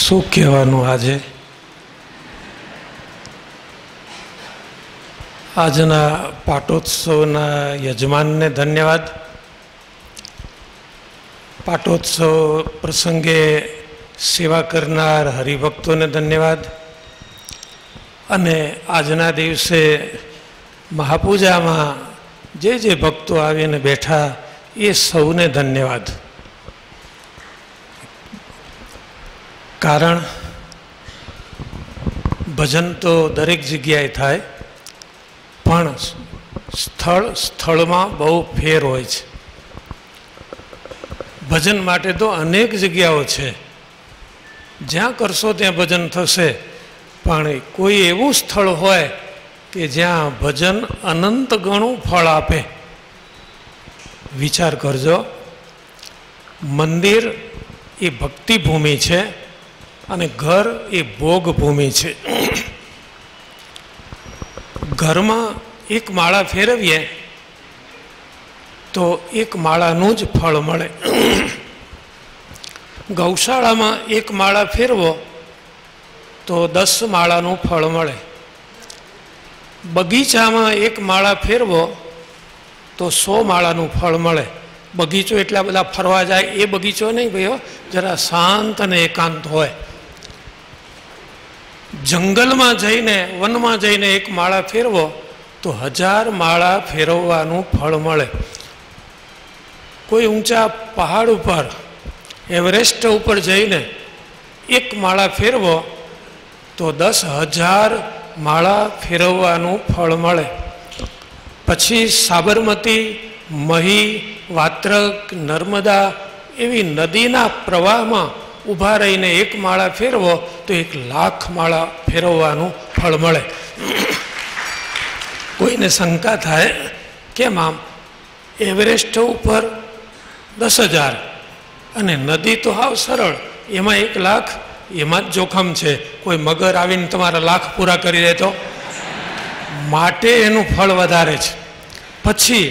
શું કહેવાનું આજે? આજના પાટોત્સવના યજમાનને ધન્યવાદ. પાટોત્સવ પ્રસંગે સેવા કરનાર હરિભક્તોને ધન્યવાદ. અને આજના દિવસે મહાપૂજામાં જે ભક્તો આવીને બેઠા એ સૌને ધન્યવાદ. કારણ ભજન તો દરેક જગ્યાએ થાય, પણ સ્થળમાં બહુ ફેર હોય છે. ભજન માટે તો અનેક જગ્યાઓ છે, જ્યાં કરશો ત્યાં ભજન થશે. પણ કોઈ એવું સ્થળ હોય કે જ્યાં ભજન અનંત ગણું ફળ આપે. વિચાર કરજો, મંદિર એ ભક્તિ ભૂમિ છે અને ઘર એ ભોગ ભૂમિ છે. ઘરમાં એક માળા ફેરવીએ તો એક માળાનું જ ફળ મળે. ગૌશાળામાં એક માળા ફેરવો તો 10 માળાનું ફળ મળે. બગીચામાં એક માળા ફેરવો તો 100 માળાનું ફળ મળે. બગીચો એટલા બધા ફરવા જાય એ બગીચો નહીં ભાઈઓ, જરા શાંત અને એકાંત હોય. જંગલમાં જઈને, વનમાં જઈને એક માળા ફેરવો તો 1000 માળા ફેરવવાનું ફળ મળે. કોઈ ઊંચા પહાડ ઉપર, એવરેસ્ટ ઉપર જઈને એક માળા ફેરવો તો 10,000 માળા ફેરવવાનું ફળ મળે. પછી સાબરમતી, મહી, વાત્રક, નર્મદા એવી નદીના પ્રવાહમાં ઊભા રહીને એક માળા ફેરવો તો 1,00,000 માળા ફેરવવાનું ફળ મળે. કોઈને શંકા થાય કેમ આમ? એવરેસ્ટ ઉપર 10,000 અને નદી તો હાવ સરળ, એમાં 1,00,000, એમાં જ જોખમ છે. કોઈ મગર આવીને તમારા લાખ પૂરા કરી દે તો? માટે એનું ફળ વધારે છે. પછી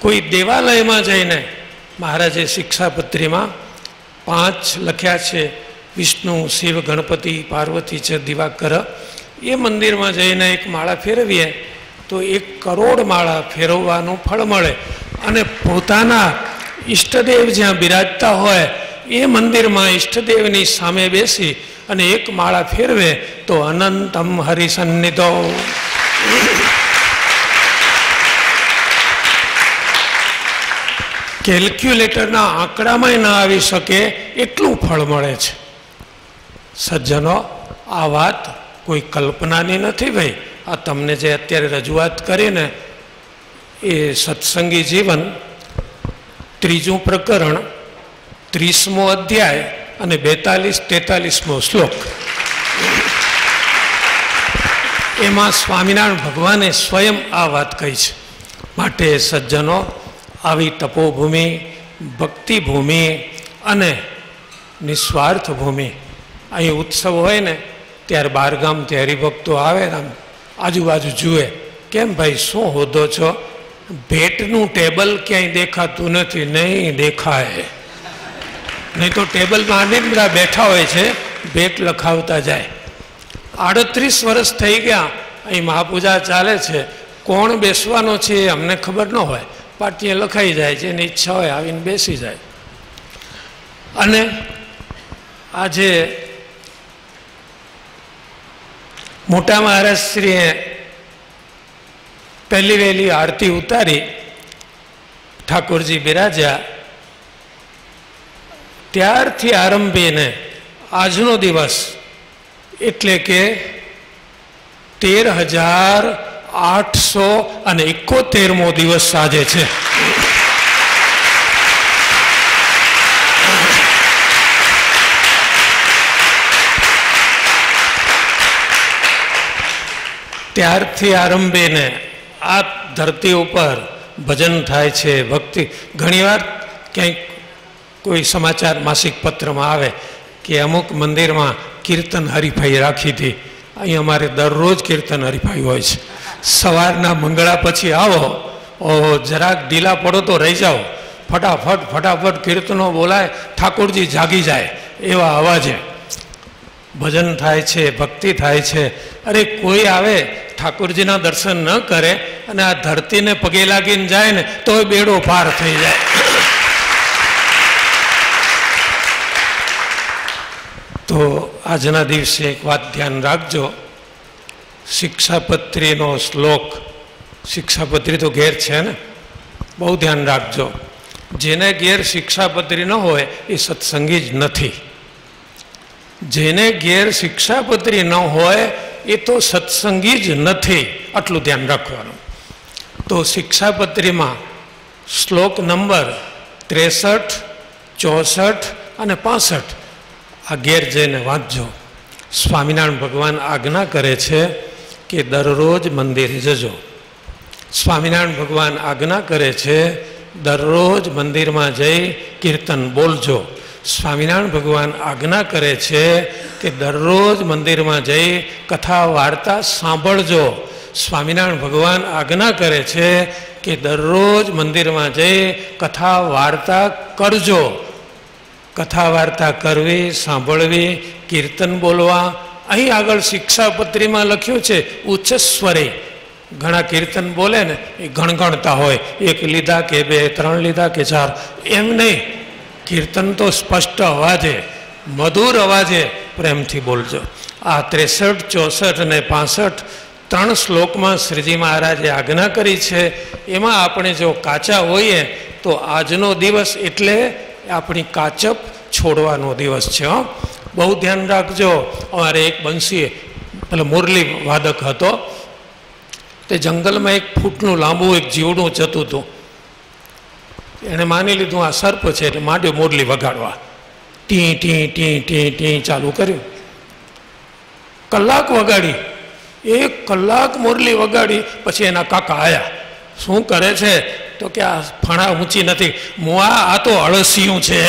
કોઈ દેવાલયમાં જઈને, મહારાજે શિક્ષાપત્રીમાં 5 લખ્યા છે, વિષ્ણુ, શિવ, ગણપતિ, પાર્વતી છે, દિવાકર. એ મંદિરમાં જઈને એક માળા ફેરવીએ તો 1 કરોડ માળા ફેરવવાનું ફળ મળે. અને પોતાના ઈષ્ટદેવ જ્યાં બિરાજતા હોય એ મંદિરમાં ઈષ્ટદેવની સામે બેસી અને એક માળા ફેરવે તો અનંતમ હરિસન્નિધો. કેલ્ક્યુલેટરના આંકડામાં ના આવી શકે એટલું ફળ મળે છે. સજ્જનો, આ વાત કોઈ કલ્પનાની નથી ભાઈ. આ તમને જે અત્યારે રજૂઆત કરીને એ સત્સંગી જીવન 3જું પ્રકરણ 30મો અધ્યાય અને 42-43મો શ્લોક. એમાં સ્વામિનારાયણ ભગવાને સ્વયં આ વાત કહી છે. માટે સજ્જનો, આવી તપોભૂમિ, ભક્તિભૂમિ અને નિસ્વાર્થ ભૂમિ, અહીં ઉત્સવ હોય ને ત્યારે બહારગામથી હરિભક્તો આવે, આમ આજુબાજુ જુએ, કેમ ભાઈ શું હોદો છો? ભેટનું ટેબલ ક્યાંય દેખાતું નથી. નહીં દેખાય, નહીં તો ટેબલમાં અનેક બધા બેઠા હોય છે, ભેટ લખાવતા જાય. 38 વર્ષ થઈ ગયા અહીં મહાપૂજા ચાલે છે, કોણ બેસવાનો છે એ અમને ખબર ન હોય. પાટીએ લખાઈ જાય છે, એની ઈચ્છા હોય આવીને બેસી જાય. અને આજે મોટા મહારાજશ્રીએ પહેલી વહેલી આરતી ઉતારી, ઠાકોરજી બિરાજ્યા, ત્યારથી આરંભીને આજનો દિવસ એટલે કે 13,871મો દિવસ આજે છે. ત્યારથી આરંભીને આ ધરતી ઉપર ભજન થાય છે, ભક્તિ. ઘણીવાર ક્યાંક કોઈ સમાચાર માસિક પત્રમાં આવે કે અમુક મંદિરમાં કીર્તન હરીફાઈ રાખી હતી. અહીં અમારે દરરોજ કીર્તન હરીફાઈ હોય છે. સવારના મંગળા પછી આવો, જરાક ઢીલા પડો તો રહી જાઓ, ફટાફટ ફટાફટ કીર્તનો બોલાય, ઠાકોરજી જાગી જાય એવા અવાજે ભજન થાય છે, ભક્તિ થાય છે. અરે કોઈ આવે ઠાકોરજીના દર્શન ન કરે અને આ ધરતીને પગે લાગીને જાય ને તો બેડો પાર થઈ જાય. તો આજના દિવસે એક વાત ધ્યાન રાખજો. શિક્ષાપત્રીનો શ્લોક, શિક્ષાપત્રી તો ઘેર છે ને, બહુ ધ્યાન રાખજો. જેને ઘેર શિક્ષાપત્રી ન હોય એ સત્સંગી જ નથી. જેને ઘેર શિક્ષાપત્રી ન હોય એ તો સત્સંગી જ નથી. આટલું ધ્યાન રાખવાનું. તો શિક્ષાપત્રીમાં શ્લોક નંબર 63, 64 અને 65 આ ઘેર જઈને વાંચજો. સ્વામિનારાયણ ભગવાન આજ્ઞા કરે છે કે દરરોજ મંદિરે જજો. સ્વામિનારાયણ ભગવાન આજ્ઞા કરે છે દરરોજ મંદિરમાં જઈ કીર્તન બોલજો. સ્વામિનારાયણ ભગવાન આજ્ઞા કરે છે કે દરરોજ મંદિરમાં જઈ કથા વાર્તા સાંભળજો. સ્વામિનારાયણ ભગવાન આજ્ઞા કરે છે કે દરરોજ મંદિરમાં જઈ કથા વાર્તા કરજો. કથા વાર્તા કરવી, સાંભળવી, કીર્તન બોલવા. અહીં આગળ શિક્ષાપત્રીમાં લખ્યું છે ઉચ્ચ સ્વરે. ઘણા કીર્તન બોલે ને એ ગણગણતા હોય, 1 લીધા કે 2, 3 લીધા કે 4, એમ નહીં. કીર્તન તો સ્પષ્ટ અવાજે, મધુર અવાજે પ્રેમથી બોલજો. આ 63, 64 અને 65 3 શ્લોકમાં શ્રીજી મહારાજે આજ્ઞા કરી છે. એમાં આપણે જો કાચા હોઈએ તો આજનો દિવસ એટલે આપણી કાચપ છોડવાનો દિવસ છે. બહુ ધ્યાન રાખજો. અમારે એક બંસી પેલો મુરલી વાદક હતો, તે જંગલમાં 1 ફૂટનું લાંબુ એક જીવડું જતું હતું. એણે માની લીધું આ સર્પ છે એટલે માંડ્યો મુરલી વગાડવા. ટી ટી ટી ટી ટી ચાલુ કર્યું. કલાક વગાડી, 1 કલાક મુરલી વગાડી. પછી એના કાકા આવ્યા. શું કરે છે? તો કે આ ફણા ઊંચી નથી, મુઆ આ તો અળસિયું છે.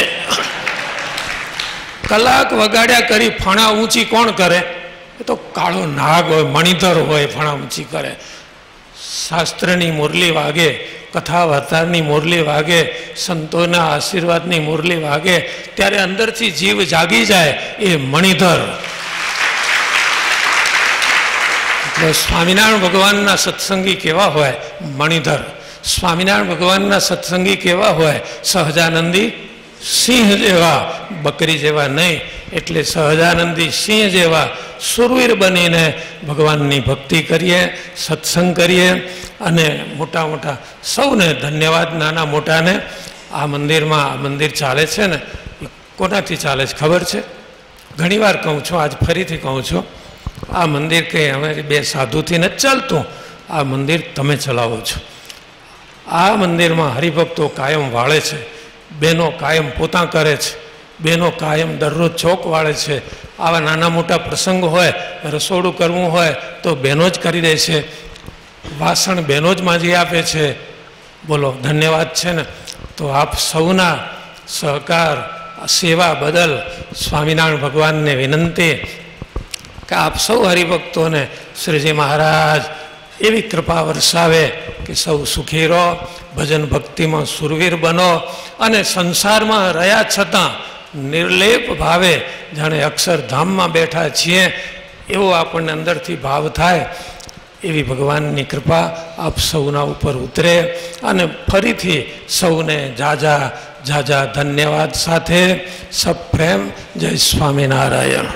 કલાક વગાડ્યા કરી, ફણા ઊંચી કોણ કરે? એ તો કાળો નાગ હોય, મણિધર હોય, ફણા ઊંચી કરે. શાસ્ત્રની મુરલી વાગે, કથા વાર્તાની મુરલી વાગે, સંતોના આશીર્વાદની મુરલી વાગે ત્યારે અંદરથી જીવ જાગી જાય, એ મણિધર. એટલે સ્વામિનારાયણ ભગવાનના સત્સંગી કેવા હોય? મણિધર. સ્વામિનારાયણ ભગવાનના સત્સંગી કેવા હોય? સહજાનંદી સિંહ જેવા, બકરી જેવા નહીં. એટલે સહજાનંદી સિંહ જેવા સુરવીર બનીને ભગવાનની ભક્તિ કરીએ, સત્સંગ કરીએ. અને મોટા મોટા સૌને ધન્યવાદ, નાના મોટાને. આ મંદિરમાં, આ મંદિર ચાલે છે ને એ કોનાથી ચાલે છે ખબર છે? ઘણીવાર કહું છું, આજ ફરીથી કહું છું, આ મંદિર કંઈ અમારી 2 સાધુથી નથી ચાલતું. આ મંદિર તમે ચલાવો છો. આ મંદિરમાં હરિભક્તો કાયમ વાળે છે, બહેનો કાયમ પોતા કરે છે, બહેનો કાયમ દરરોજ ચોક વાળે છે. આવા નાના મોટા પ્રસંગ હોય, રસોડું કરવું હોય તો બહેનો જ કરી દે છે, વાસણ બહેનો જ માંજી આપે છે. બોલો, ધન્યવાદ છે ને. તો આપ સૌના સહકાર, સેવા બદલ સ્વામિનારાયણ ભગવાનને વિનંતી કે આપ સૌ હરિભક્તોને શ્રીજી મહારાજ એવી કૃપા વરસાવે કે સૌ સુખી રહો, ભજન ભક્તિમાં સુરવીર બનો અને સંસારમાં રહ્યા છતાં નિર્લેપ ભાવે જાણે અક્ષરધામમાં બેઠા છીએ એવો આપણને અંદરથી ભાવ થાય. એવી ભગવાનની કૃપા આપ સૌના ઉપર ઉતરે. અને ફરીથી સૌને જાજા જાજા ધન્યવાદ સાથે સપ્રેમ જય સ્વામિનારાયણ.